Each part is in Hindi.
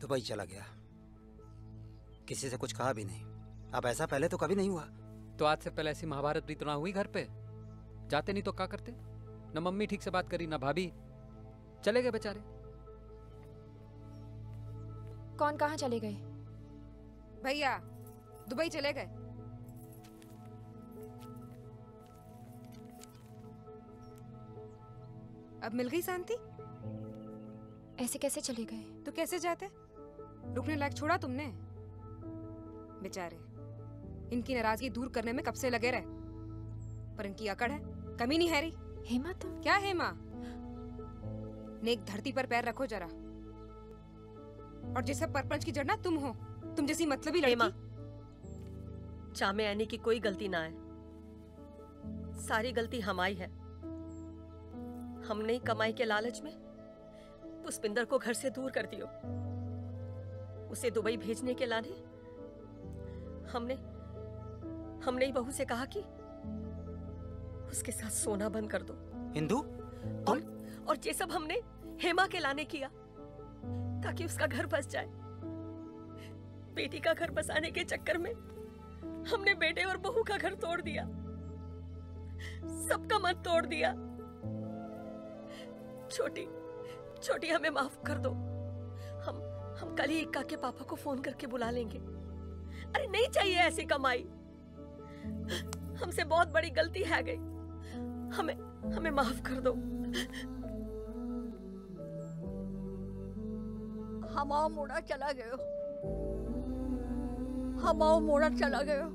दुबई चला गया, किसी से कुछ कहा भी नहीं। अब ऐसा पहले तो कभी नहीं हुआ। तो आज से पहले ऐसी महाभारत भी तो ना हुई घर पे? जाते नहीं तो क्या करते? न मम्मी ठीक से बात करी ना भाभी, चले गए बेचारे। कौन कहाँ चले गए? भैया दुबई चले गए। अब मिल गई शांति? ऐसे कैसे चले गए? तो कैसे जाते? रुकने लायक छोड़ा तुमने? बेचारे इनकी नाराजगी दूर करने में कब से लगे रहे, पर इनकी अकड़ है, कमी नहीं है रही। हेमा तुम? क्या हेमा? नेक धरती पर पैर रखो जरा। और जैसे परपंच की जड़ ना तुम हो, तुम जैसी मतलबी लड़की। चामे आने की कोई गलती ना है, सारी गलती हमारी है। हमने कमाई के लालच में पुष्पिंदर को घर से दूर कर दियो। उसे दुबई भेजने के लाने हमने ही बहू से कहा कि उसके साथ सोना बंद कर दो। हिंदू और ये सब हमने हेमा के लाने किया ताकि उसका घर बस जाए। बेटी का घर बसाने के चक्कर में हमने बेटे और बहू का घर तोड़ दिया, सबका मन तोड़ दिया। छोटी हमें माफ कर दो। हम कल ही इक्का के पापा को फोन करके बुला लेंगे। अरे नहीं चाहिए ऐसी कमाई, हमसे बहुत बड़ी गलती है गई, हमें माफ कर दो। हमाओ मोड़ा चला गयो, हमाओ मोड़ा चला गयो।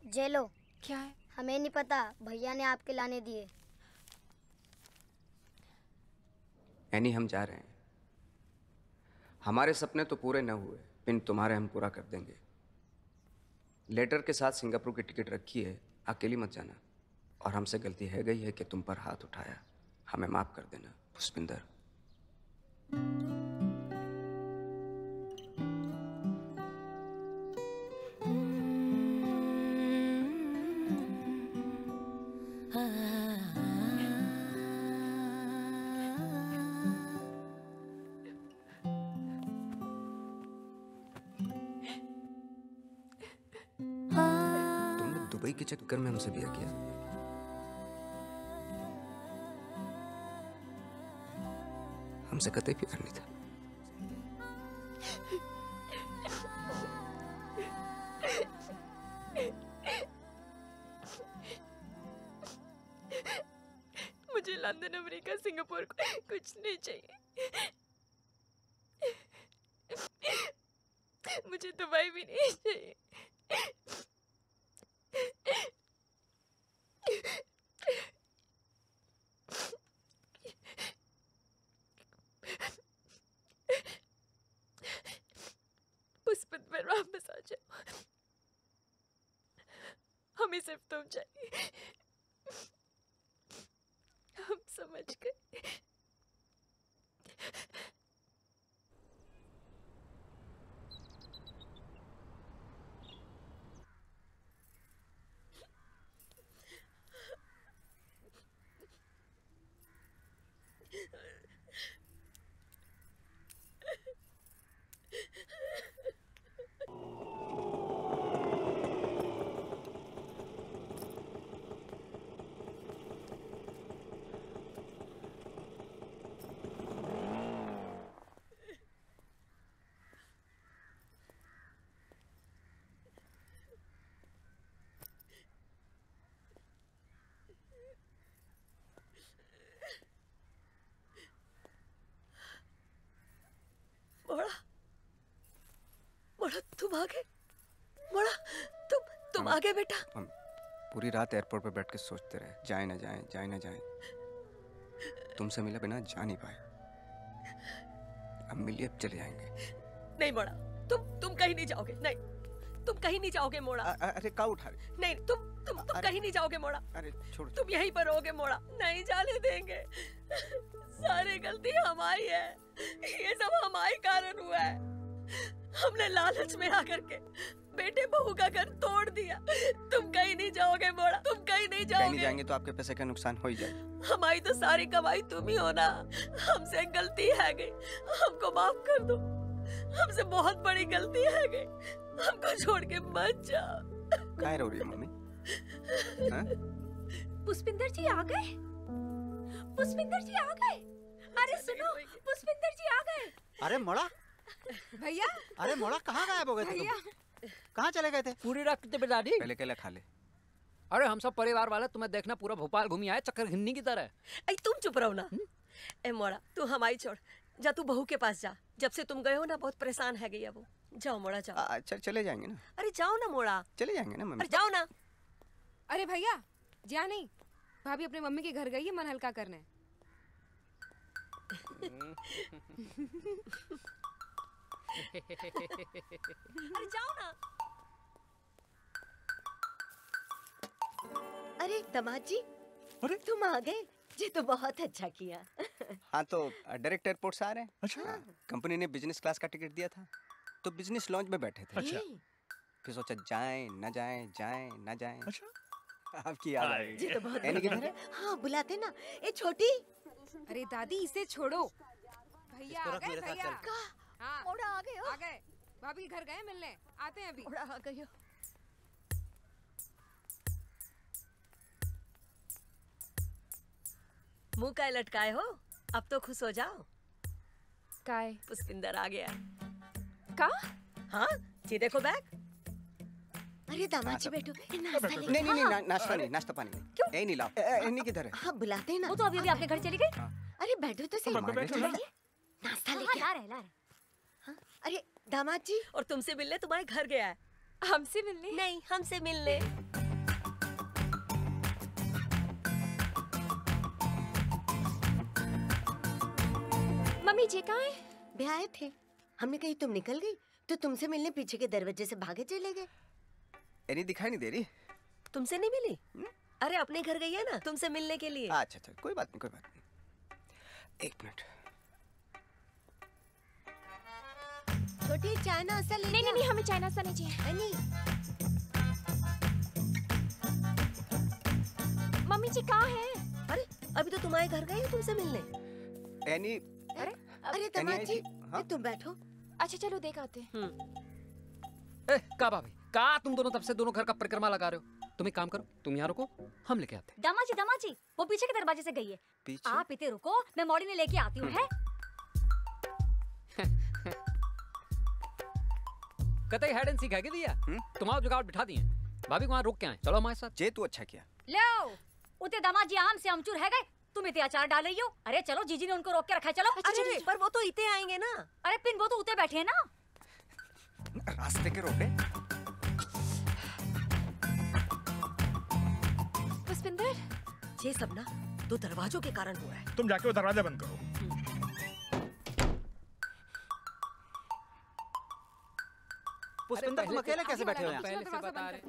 जेलो। क्या है? हमें नहीं पता, भैया ने आपके लाने दिए। एनी हम जा रहे हैं। हमारे सपने तो पूरे न हुए, पिन तुम्हारे हम पूरा कर देंगे। लेटर के साथ सिंगापुर की टिकट रखी है, अकेली मत जाना। और हमसे गलती है गई है कि तुम पर हाथ उठाया, हमें माफ कर देना पुष्पिंदर। दुबई के चक्कर में हमसे ब्याह किया। हमसे कतई प्यार नहीं था। मुझे लंदन, अमेरिका, सिंगापुर कुछ नहीं चाहिए। मुझे दुबई भी नहीं चाहिए। पुष्पिंदर वापस आ जाओ, हमें सिर्फ तुम चाहिए। हम समझ गए। मोड़ा तुम आ गए। मोड़ा तुम आ गए बेटा। हम पूरी रात एयरपोर्ट पर बैठ के सोचते रहे, जाए ना जाए, जाए ना जाए। तुमसे मिले बिना जा नहीं पाए। अब मिलिए, अब चले जाएंगे। नहीं मोड़ा, तुम कहीं नहीं जाओगे। नहीं, तुम कहीं नहीं जाओगे मोड़ा। अरे का उठा रहे? नहीं, तुम कहीं नहीं जाओगे मोड़ा। अरे छोड़, तुम यहीं पर रहोगे मोड़ा, नहीं जाने देंगे। सारी गलती हमारी है, ये सब हमारे कारण हुआ है। हमने लालच में आकर के बेटे बहू का घर तोड़ दिया। तुम कहीं नहीं जाओगे मोड़ा, तुम कहीं नहीं नहीं कहीं नहीं जाओगे? जाएंगे तो आपके पैसे का नुकसान हो ही जाएगा। हमारी तो सारी कमाई तुम ही हो ना। हमसे गलती है गई, हमको माफ कर दो। हमसे बहुत बड़ी गलती है गई, हमको छोड़ के मत जाओ। काय रो रही है मम्मी? हाँ? पुष्पिंदर जी आ गए। पुष्पिंदर जी आ गए। अरे सुनो, पुष्पिंदर जी आ गए। अरे मोड़ा, भैया अरे मोड़ा कहाँ गायब हो गए थे भैया तुम? कहाँ चले गए थे? पूरी रात कितने बजा दी? पहले केला खा ले। अरे हम सब परिवार वाले तुम्हें देखना पूरा भोपाल घूमी आए चक्कर घिन्नी की तरह। ऐ तुम चुप रहो ना। ए मोड़ा, तू हमारी छोड़ जा, तू बहू के पास जा। जब से तुम गए हो ना, बहुत परेशान है गई है वो। जाओ मोड़ा जाओ। अच्छा चले जाएंगे ना, अरे जाओ ना मोड़ा, चले जाएंगे ना मम्मी। अरे जाओ ना। अरे भैया जा नहीं, भाभी अपने मम्मी के घर गई है मन हल्का करने। अरे जाओ ना। अरे दामाद जी, अरे तुम आ गए। ये तो बहुत अच्छा किया। हाँ तो डायरेक्ट एयरपोर्ट से आ रहे हैं। अच्छा। कंपनी ने बिजनेस क्लास का टिकट दिया था तो बिजनेस लॉन्च में बैठे थे। अच्छा। फिर सोचा जाएं न जाएं, जाएं न जाएं। अच्छा। आपकी याद आई। ये तो बहुत एनी बढ़िया किधर है? हाँ बुलाते ना। ए छोटी, अरे दादी इसे छोड़ो। भैया इसको आ रख गए मेरे साथ भैया। चल। हाँ मोड़ा आ गए हो। आ गए, भाभी के घर गए मिलने, आते हैं अभी। मोड़ा आ गए हो। मुंह का लटकाए हो, अब तो खुश हो जाओ। काय पुष्पिंदर आ गया। का? हाँ, ये देखो बैग। अरे दामाद जी बैठो। ए, नाश्ता नहीं लेके नहीं नहीं, नाश्ता नहीं, नाश्ता पानी नहीं। क्यों? नहीं लाओ। एनी किधर है? हाँ बुलाते ना। वो तो अभी अभी अपने घर चली गई। अरे बैठो तो सही। बैठो। नाश्ता लेके ला रहे ला रहे। हाँ, अरे दामाद जी, और तुमसे मिलने तुम्हारे घर गया है। हमसे मिलने? नहीं, हमसे मिलने। मम्मी जी कहाँ है? वे आए थे। हमने कही तुम निकल गई तो तुमसे मिलने पीछे के दरवाजे से भागे चले गए। एनी दिखाई नहीं दे रही। तुमसे नहीं मिली? अरे अपने घर गई है ना तुमसे मिलने के लिए। अच्छा अच्छा, कोई बात नहीं, कोई बात नहीं। एक मिनट। छोटी चाय नाश्ता ले। नहीं नहीं नहीं, हमें चाय नाश्ता नहीं चाहिए। नहीं। मम्मी जी कहाँ है? अरे अभी तो तुम्हारे घर गए हैं तुमसे मिलने। एनी अरे दामाद जी, हाँ? तुम बैठो। अच्छा चलो देख आते हैं। ए, का भाभी का तुम दोनों तब से दोनों घर का परिक्रमा लगा रहे हो? तुम एक काम करो, तुम यहाँ रुको, हम लेके आते हैं। दामाद जी, वो पीछे के दरवाजे से गई है। पीछे? आप इतने रुको, मैं मॉडी ने लेके आती हूँ। है कतई हाइड एंड सीख है क्या दिया? तुम्हारा जुगाड़ बिठा दिए। भाभी को वहाँ रोक के आए, चलो हमारे साथ। जे तू अच्छा किया। लो, उते दामाद जी आम से अमचूर है गए, तुम इतने अचार डाल रही हो। अरे चलो, जीजी ने उनको रोक के रखा है। चलो। अरे पर वो तो इतने आएंगे ना। अरे पिन, वो तो उते बैठे हैं ना। रास्ते के रोके। पुष्पिंदर, ये सब ना दो दरवाजों के कारण हुआ है। तुम जाके वो दरवाजा बंद करो। पुष्पिंदर तुम अकेले कैसे बैठे हो यहाँ? पहले से बता रहे।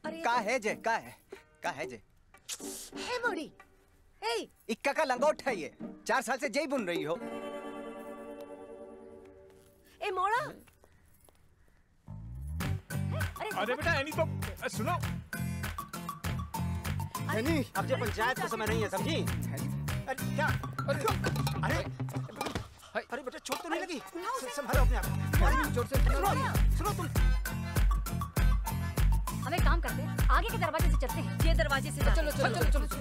अरे का है जे, का है, का है जे? ए मोड़ी, ए इक्का का लंगोट है ये। 4 साल से जय बुन रही हो। ए मोड़ा। अरे बेटा एनी तो सुनो। नहीं, अब ये पंचायत का समय नहीं है, समझी? अरे क्या? अरे अरे बेटा, चोट तो नहीं लगी? संभालो अपने आप को। अरे जोर से सुनो तुम। हम एक काम करते हैं, आगे के दरवाजे से चलते हैं। ये दरवाजे से चलो चलो चलो चलो।